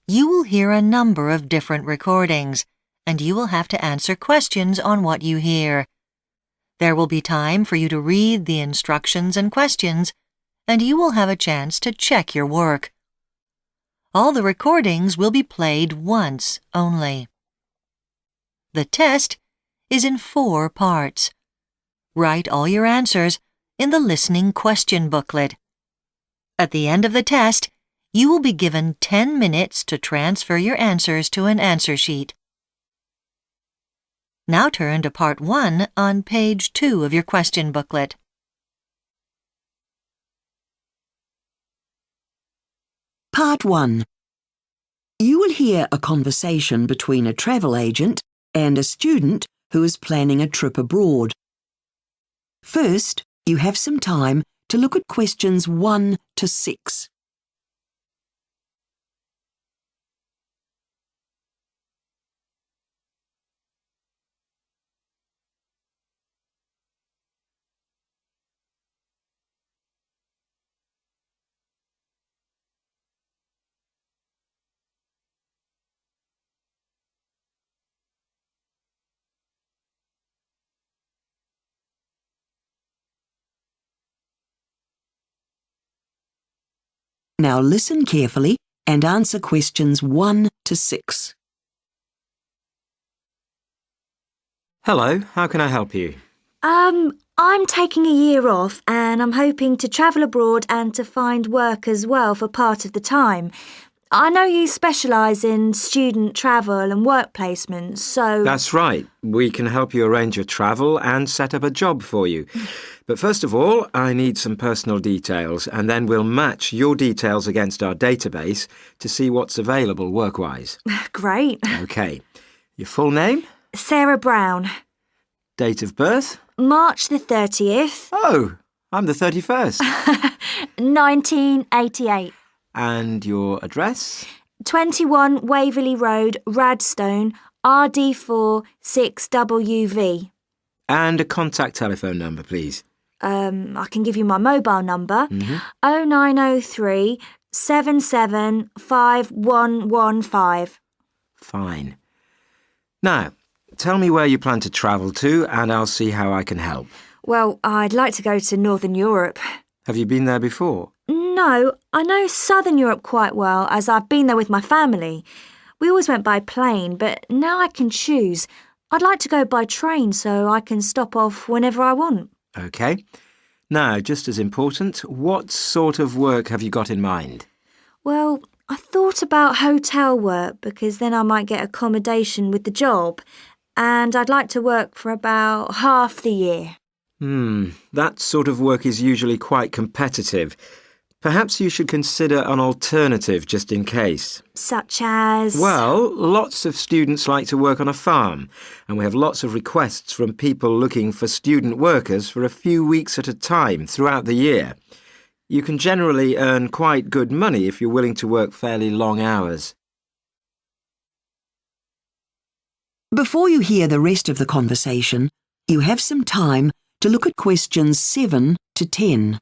You will hear a number of different recordings, and you will have to answer questions on what you hear. There will be time for you to read the instructions and questions, and you will have a chance to check your work. All the recordings will be played once only. The test is in 4 parts. Write all your answers in the listening question booklet. At the end of the test, you will be given 10 minutes to transfer your answers to an answer sheet. Now turn to Part 1 on page 2 of your question booklet. Part 1. You will hear a conversation between a travel agent and a student who is planning a trip abroad. First, you have some time to look at questions 1 to 6. Now listen carefully and answer questions 1 to 6. Hello, how can I help you? I'm taking a year off and I'm hoping to travel abroad and to find work as well for part of the time. I know you specialise in student travel and work placements, so... That's right. We can help you arrange your travel and set up a job for you. But first of all, I need some personal details, and then we'll match your details against our database to see what's available work-wise. Great. OK. Your full name? Sarah Brown. Date of birth? March the 30th. Oh, I'm the 31st. 1988. And your address? 21 Waverley Road, Radstone, RD4 6WV. And a contact telephone number, please. I can give you my mobile number. 0903 775115. Fine. Now, tell me where you plan to travel to, and I'll see how I can help. Well, I'd like to go to Northern Europe. Have you been there before? No, I know Southern Europe quite well, as I've been there with my family. We always went by plane, but now I can choose. I'd like to go by train so I can stop off whenever I want. OK. Now, just as important, what sort of work have you got in mind? Well, I thought about hotel work because then I might get accommodation with the job, and I'd like to work for about half the year. That sort of work is usually quite competitive. Perhaps you should consider an alternative just in case. Such as? Well, lots of students like to work on a farm, and we have lots of requests from people looking for student workers for a few weeks at a time throughout the year. You can generally earn quite good money if you're willing to work fairly long hours. Before you hear the rest of the conversation, you have some time to look at questions 7 to 10.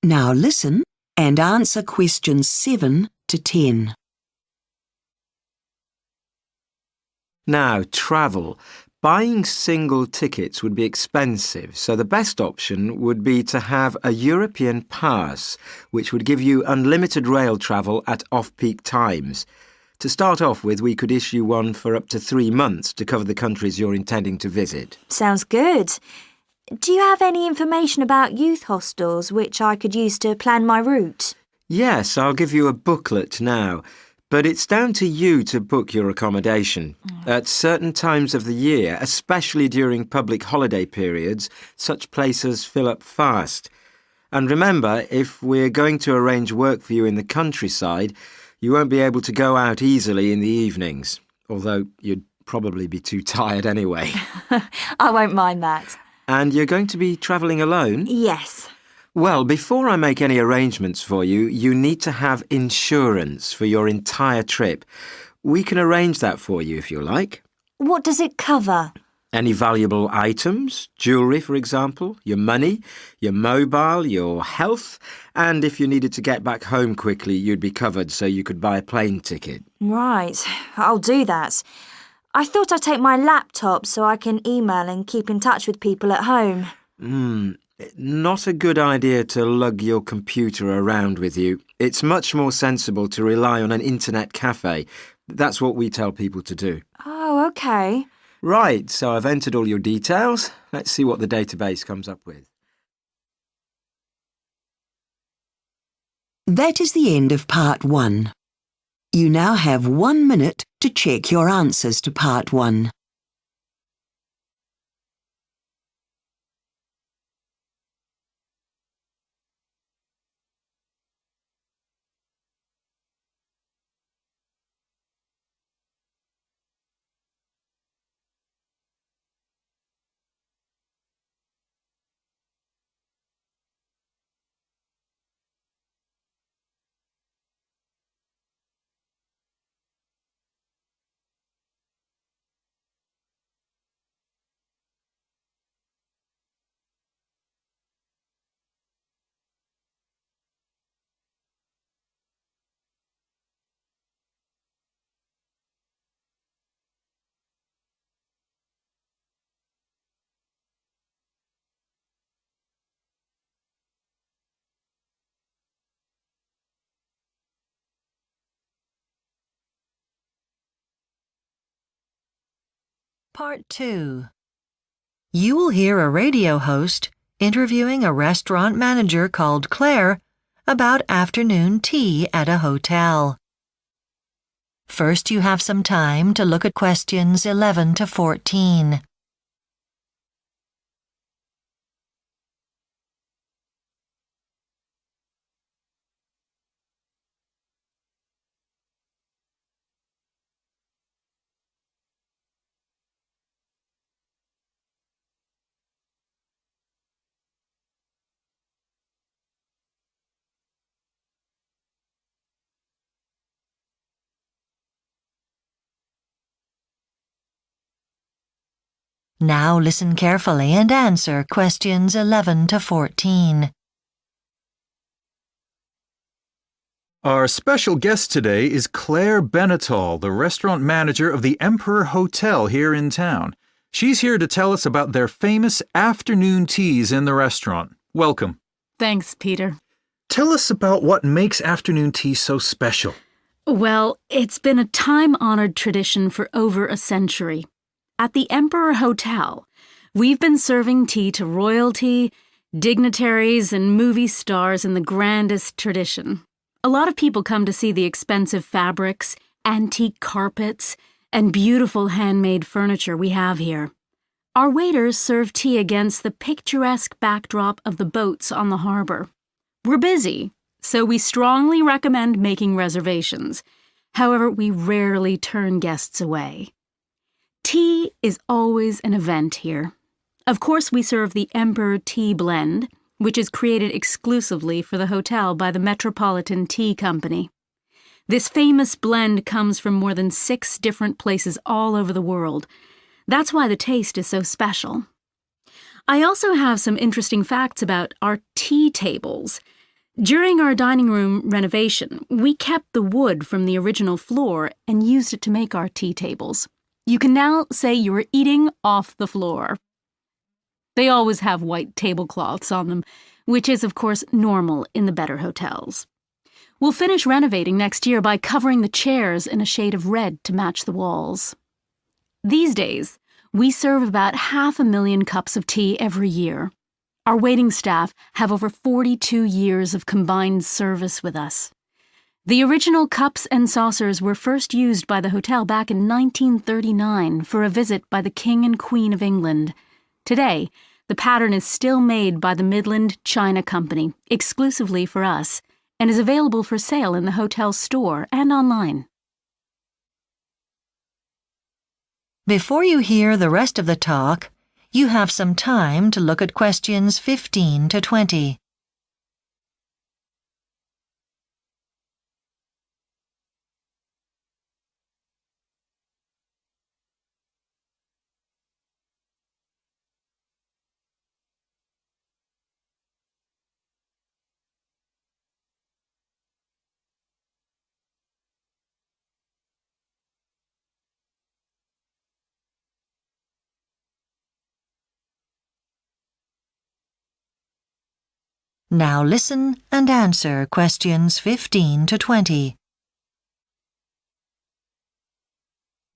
Now listen and answer questions 7 to 10. Now, travel. Buying single tickets would be expensive, so the best option would be to have a European pass, which would give you unlimited rail travel at off-peak times. To start off with, we could issue one for up to 3 months to cover the countries you're intending to visit. Sounds good. Do you have any information about youth hostels which I could use to plan my route? Yes, I'll give you a booklet now. But it's down to you to book your accommodation. At certain times of the year, especially during public holiday periods, such places fill up fast. And remember, if we're going to arrange work for you in the countryside, you won't be able to go out easily in the evenings, although you'd probably be too tired anyway. I won't mind that. And you're going to be travelling alone? Yes. Well, before I make any arrangements for you, you need to have insurance for your entire trip. We can arrange that for you if you like. What does it cover? Any valuable items, jewellery for example, your money, your mobile, your health, and if you needed to get back home quickly, you'd be covered so you could buy a plane ticket. Right, I'll do that. I thought I'd take my laptop so I can email and keep in touch with people at home. Not a good idea to lug your computer around with you. It's much more sensible to rely on an internet cafe. That's what we tell people to do. Oh, OK. Right, so I've entered all your details. Let's see what the database comes up with. That is the end of part 1. You now have 1 minute to check your answers to part 1. Part 2. You will hear a radio host interviewing a restaurant manager called Claire about afternoon tea at a hotel. First, you have some time to look at questions 11 to 14. Now listen carefully and answer questions 11 to 14. Our special guest today is Claire Benetall, the restaurant manager of the Emperor Hotel here in town. She's here to tell us about their famous afternoon teas in the restaurant. Welcome. Thanks, Peter. Tell us about what makes afternoon tea so special. Well, it's been a time-honored tradition for over a century. At the Emperor Hotel, we've been serving tea to royalty, dignitaries, and movie stars in the grandest tradition. A lot of people come to see the expensive fabrics, antique carpets, and beautiful handmade furniture we have here. Our waiters serve tea against the picturesque backdrop of the boats on the harbor. We're busy, so we strongly recommend making reservations. However, we rarely turn guests away. Tea is always an event here. Of course, we serve the Emperor Tea Blend, which is created exclusively for the hotel by the Metropolitan Tea Company. This famous blend comes from more than 6 different places all over the world. That's why the taste is so special. I also have some interesting facts about our tea tables. During our dining room renovation, we kept the wood from the original floor and used it to make our tea tables. You can now say you are eating off the floor. They always have white tablecloths on them, which is, of course, normal in the better hotels. We'll finish renovating next year by covering the chairs in a shade of red to match the walls. These days, we serve about 500,000 cups of tea every year. Our waiting staff have over 42 years of combined service with us. The original cups and saucers were first used by the hotel back in 1939 for a visit by the King and Queen of England. Today, the pattern is still made by the Midland China Company, exclusively for us, and is available for sale in the hotel store and online. Before you hear the rest of the talk, you have some time to look at questions 15 to 20. Now listen and answer questions 15 to 20.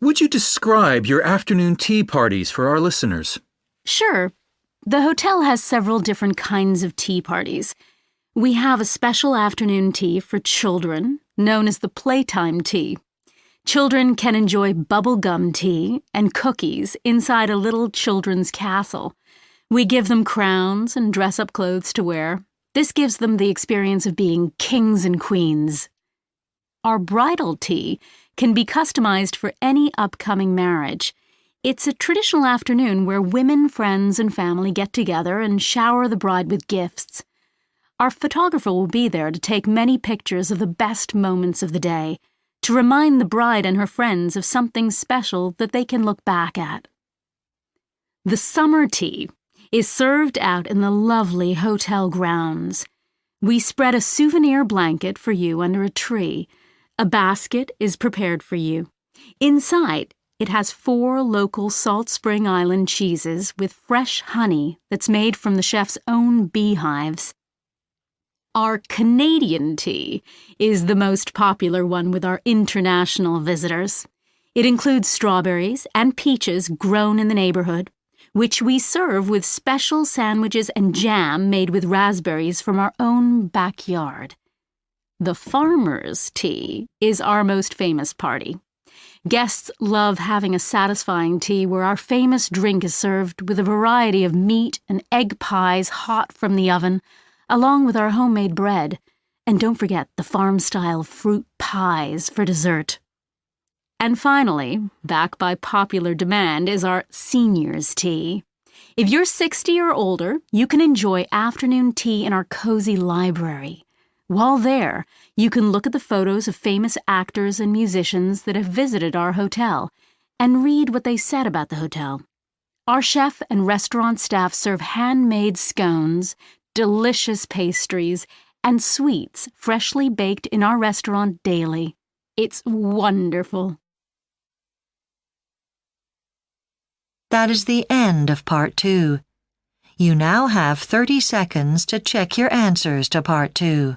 Would you describe your afternoon tea parties for our listeners? Sure. The hotel has several different kinds of tea parties. We have a special afternoon tea for children, known as the playtime tea. Children can enjoy bubblegum tea and cookies inside a little children's castle. We give them crowns and dress-up clothes to wear. This gives them the experience of being kings and queens. Our bridal tea can be customized for any upcoming marriage. It's a traditional afternoon where women, friends, and family get together and shower the bride with gifts. Our photographer will be there to take many pictures of the best moments of the day, to remind the bride and her friends of something special that they can look back at. The summer tea is served out in the lovely hotel grounds. We spread a souvenir blanket for you under a tree. A basket is prepared for you. Inside, it has 4 local Salt Spring Island cheeses with fresh honey that's made from the chef's own beehives. Our Canadian tea is the most popular one with our international visitors. It includes strawberries and peaches grown in the neighborhood, which we serve with special sandwiches and jam made with raspberries from our own backyard. The farmer's tea is our most famous party. Guests love having a satisfying tea where our famous drink is served with a variety of meat and egg pies hot from the oven, along with our homemade bread. And don't forget the farm-style fruit pies for dessert. And finally, back by popular demand, is our senior's tea. If you're 60 or older, you can enjoy afternoon tea in our cozy library. While there, you can look at the photos of famous actors and musicians that have visited our hotel and read what they said about the hotel. Our chef and restaurant staff serve handmade scones, delicious pastries, and sweets freshly baked in our restaurant daily. It's wonderful. That is the end of Part 2. You now have 30 seconds to check your answers to Part 2.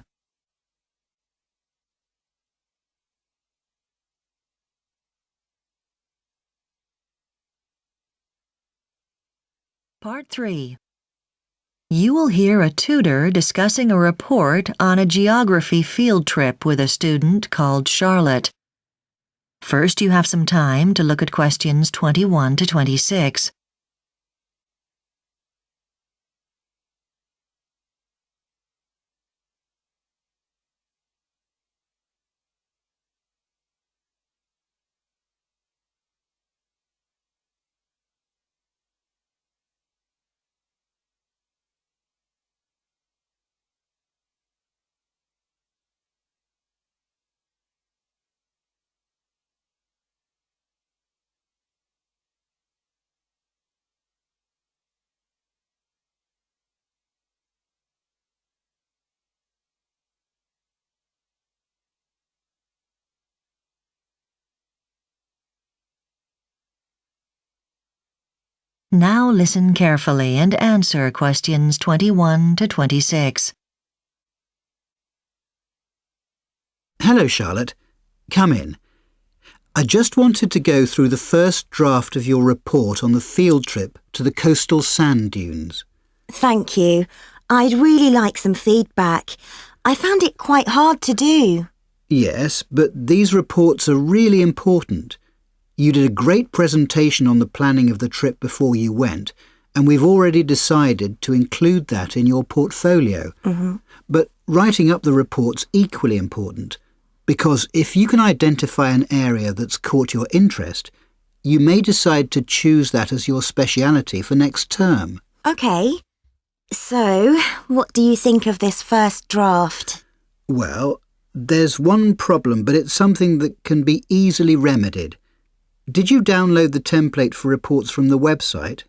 Part 3. You will hear a tutor discussing a report on a geography field trip with a student called Charlotte. First, you have some time to look at questions 21 to 26. Now listen carefully and answer questions 21 to 26. Hello, Charlotte. Come in. I just wanted to go through the first draft of your report on the field trip to the coastal sand dunes. Thank you. I'd really like some feedback. I found it quite hard to do. Yes, but these reports are really important. You did a great presentation on the planning of the trip before you went, and we've already decided to include that in your portfolio. But writing up the report's equally important, because if you can identify an area that's caught your interest, you may decide to choose that as your speciality for next term. OK. So, what do you think of this first draft? Well, there's one problem, but it's something that can be easily remedied. Did you download the template for reports from the website?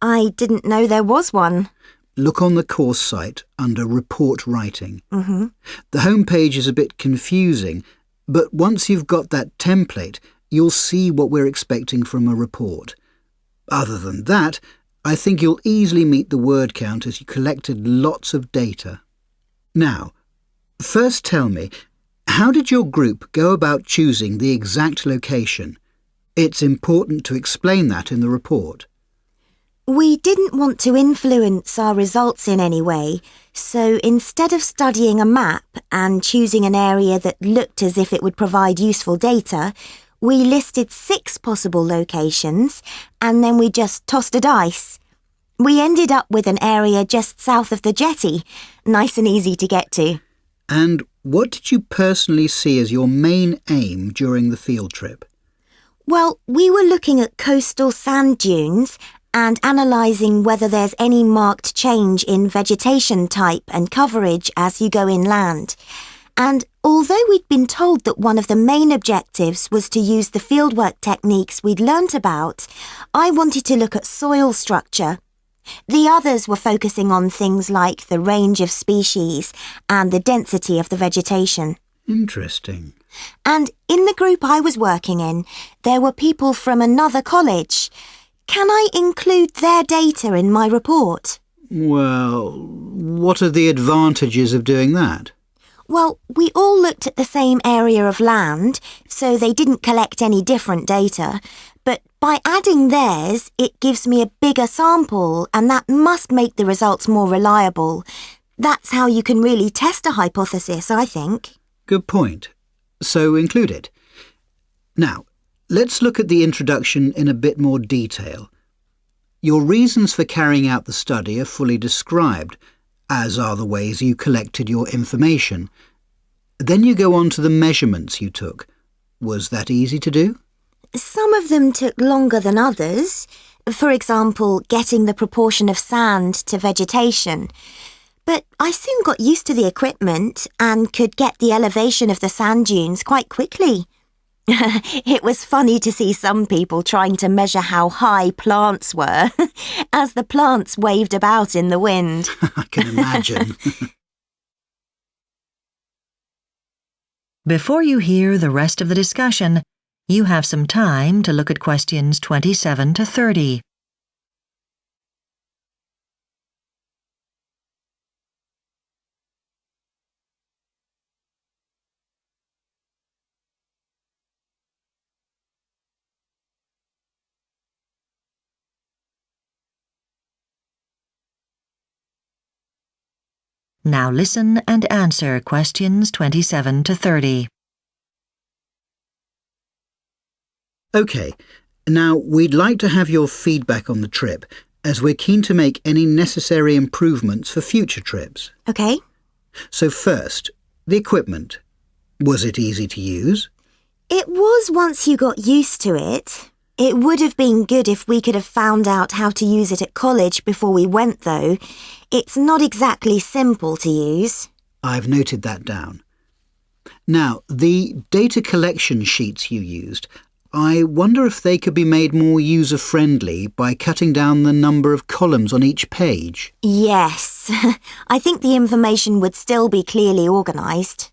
I didn't know there was one. Look on the course site under Report Writing. The homepage is a bit confusing, but once you've got that template, you'll see what we're expecting from a report. Other than that, I think you'll easily meet the word count as you collected lots of data. Now, first tell me, how did your group go about choosing the exact location? It's important to explain that in the report. We didn't want to influence our results in any way, so instead of studying a map and choosing an area that looked as if it would provide useful data, we listed 6 possible locations and then we just tossed a dice. We ended up with an area just south of the jetty, nice and easy to get to. And what did you personally see as your main aim during the field trip? Well, we were looking at coastal sand dunes and analysing whether there's any marked change in vegetation type and coverage as you go inland. And although we'd been told that one of the main objectives was to use the fieldwork techniques we'd learnt about, I wanted to look at soil structure. The others were focusing on things like the range of species and the density of the vegetation. Interesting. And in the group I was working in, there were people from another college. Can I include their data in my report? Well, what are the advantages of doing that? Well, we all looked at the same area of land, so they didn't collect any different data. But by adding theirs, it gives me a bigger sample, and that must make the results more reliable. That's how you can really test a hypothesis, I think. Good point. So include it. Now, let's look at the introduction in a bit more detail. Your reasons for carrying out the study are fully described, as are the ways you collected your information. Then you go on to the measurements you took. Was that easy to do? Some of them took longer than others. For example, getting the proportion of sand to vegetation. But I soon got used to the equipment and could get the elevation of the sand dunes quite quickly. It was funny to see some people trying to measure how high plants were as the plants waved about in the wind. I can imagine. Before you hear the rest of the discussion, you have some time to look at questions 27 to 30. Now listen and answer questions 27 to 30. OK, now we'd like to have your feedback on the trip, as we're keen to make any necessary improvements for future trips. OK. So first, the equipment. Was it easy to use? It was once you got used to it. It would have been good if we could have found out how to use it at college before we went, though. It's not exactly simple to use. I've noted that down. Now, the data collection sheets you used, I wonder if they could be made more user-friendly by cutting down the number of columns on each page. Yes. I think the information would still be clearly organised.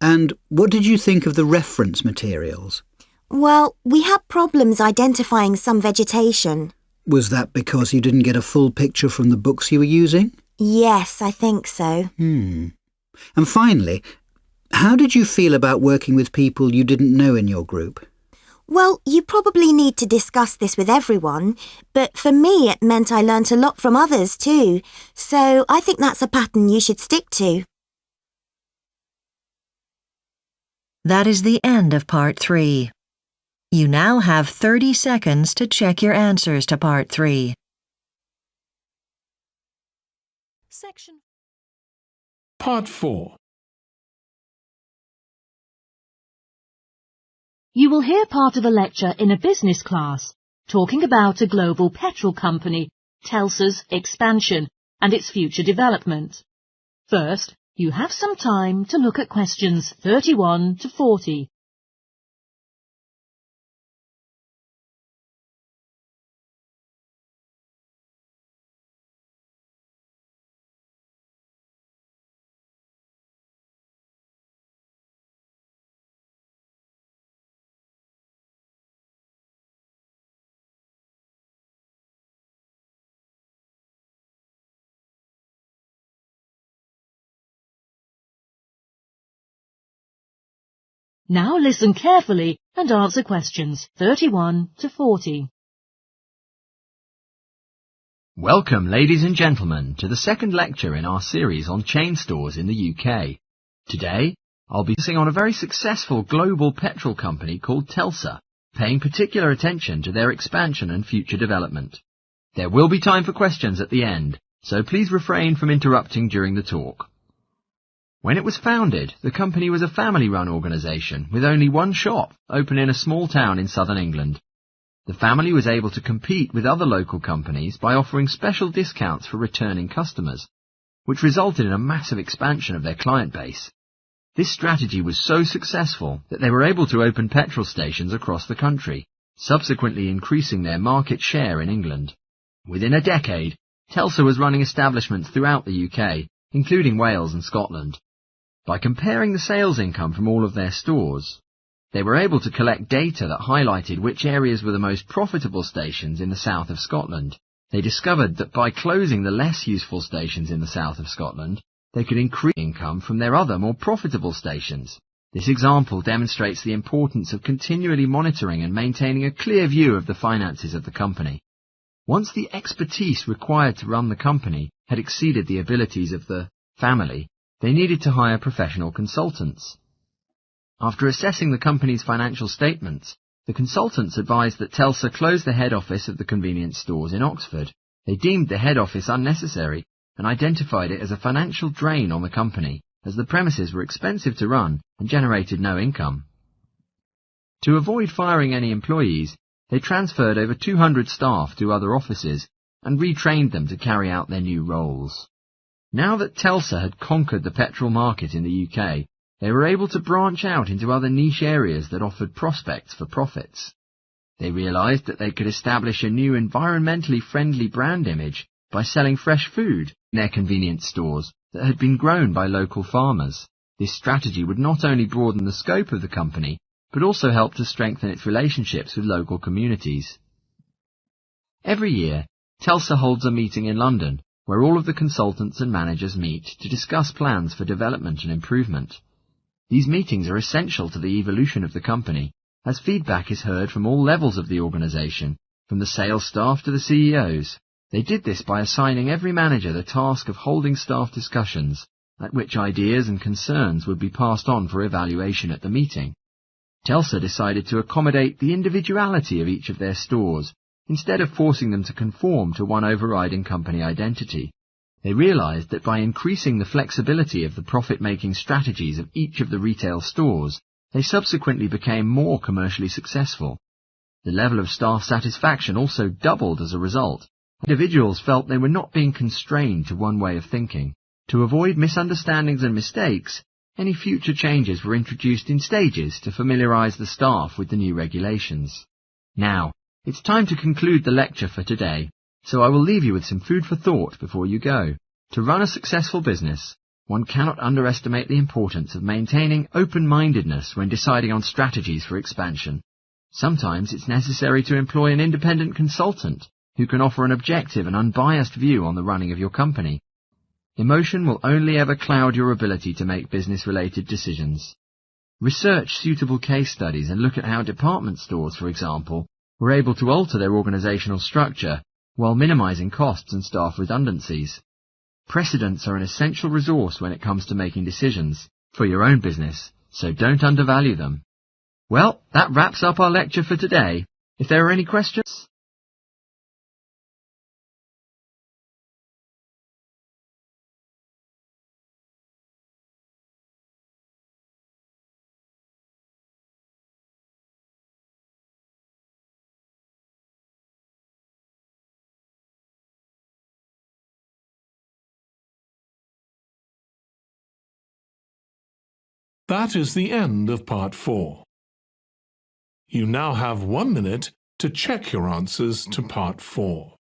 And what did you think of the reference materials? Well, we had problems identifying some vegetation. Was that because you didn't get a full picture from the books you were using? Yes, I think so. And finally, how did you feel about working with people you didn't know in your group? Well, you probably need to discuss this with everyone, but for me it meant I learnt a lot from others too, so I think that's a pattern you should stick to. That is the end of Part 3. You now have 30 seconds to check your answers to Part 3. Part 4. You will hear part of a lecture in a business class talking about a global petrol company, Telsa's expansion and its future development. First, you have some time to look at questions 31 to 40. Now listen carefully and answer questions 31 to 40. Welcome, ladies and gentlemen, to the second lecture in our series on chain stores in the UK. Today, I'll be focusing on a very successful global petrol company called Telsa, paying particular attention to their expansion and future development. There will be time for questions at the end, so please refrain from interrupting during the talk. When it was founded, the company was a family-run organisation with only one shop, open in a small town in southern England. The family was able to compete with other local companies by offering special discounts for returning customers, which resulted in a massive expansion of their client base. This strategy was so successful that they were able to open petrol stations across the country, subsequently increasing their market share in England. Within a decade, Telsa was running establishments throughout the UK, including Wales and Scotland. By comparing the sales income from all of their stores, they were able to collect data that highlighted which areas were the most profitable stations in the south of Scotland. They discovered that by closing the less useful stations in the south of Scotland, they could increase income from their other more profitable stations. This example demonstrates the importance of continually monitoring and maintaining a clear view of the finances of the company. Once the expertise required to run the company had exceeded the abilities of the family, they needed to hire professional consultants. After assessing the company's financial statements, the consultants advised that Telsa close the head office of the convenience stores in Oxford. They deemed the head office unnecessary and identified it as a financial drain on the company, as the premises were expensive to run and generated no income. To avoid firing any employees, they transferred over 200 staff to other offices and retrained them to carry out their new roles. Now that Telsa had conquered the petrol market in the UK, they were able to branch out into other niche areas that offered prospects for profits. They realized that they could establish a new environmentally friendly brand image by selling fresh food in their convenience stores that had been grown by local farmers. This strategy would not only broaden the scope of the company, but also help to strengthen its relationships with local communities. Every year, Telsa holds a meeting in London, where all of the consultants and managers meet to discuss plans for development and improvement. These meetings are essential to the evolution of the company, as feedback is heard from all levels of the organisation, from the sales staff to the CEOs. They did this by assigning every manager the task of holding staff discussions, at which ideas and concerns would be passed on for evaluation at the meeting. Telsa decided to accommodate the individuality of each of their stores, instead of forcing them to conform to one overriding company identity. They realized that by increasing the flexibility of the profit-making strategies of each of the retail stores, they subsequently became more commercially successful. The level of staff satisfaction also doubled as a result. Individuals felt they were not being constrained to one way of thinking. To avoid misunderstandings and mistakes, any future changes were introduced in stages to familiarize the staff with the new regulations. Now, it's time to conclude the lecture for today, so I will leave you with some food for thought before you go. To run a successful business, one cannot underestimate the importance of maintaining open-mindedness when deciding on strategies for expansion. Sometimes it's necessary to employ an independent consultant who can offer an objective and unbiased view on the running of your company. Emotion will only ever cloud your ability to make business-related decisions. Research suitable case studies and look at how department stores, for example, were able to alter their organizational structure while minimizing costs and staff redundancies. Precedents are an essential resource when it comes to making decisions for your own business, so don't undervalue them. Well, that wraps up our lecture for today. If there are any questions? That is the end of part 4. You now have 1 minute to check your answers to part 4.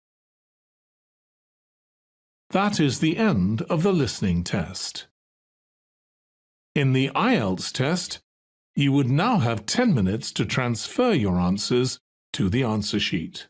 That is the end of the listening test. In the IELTS test, you would now have 10 minutes to transfer your answers to the answer sheet.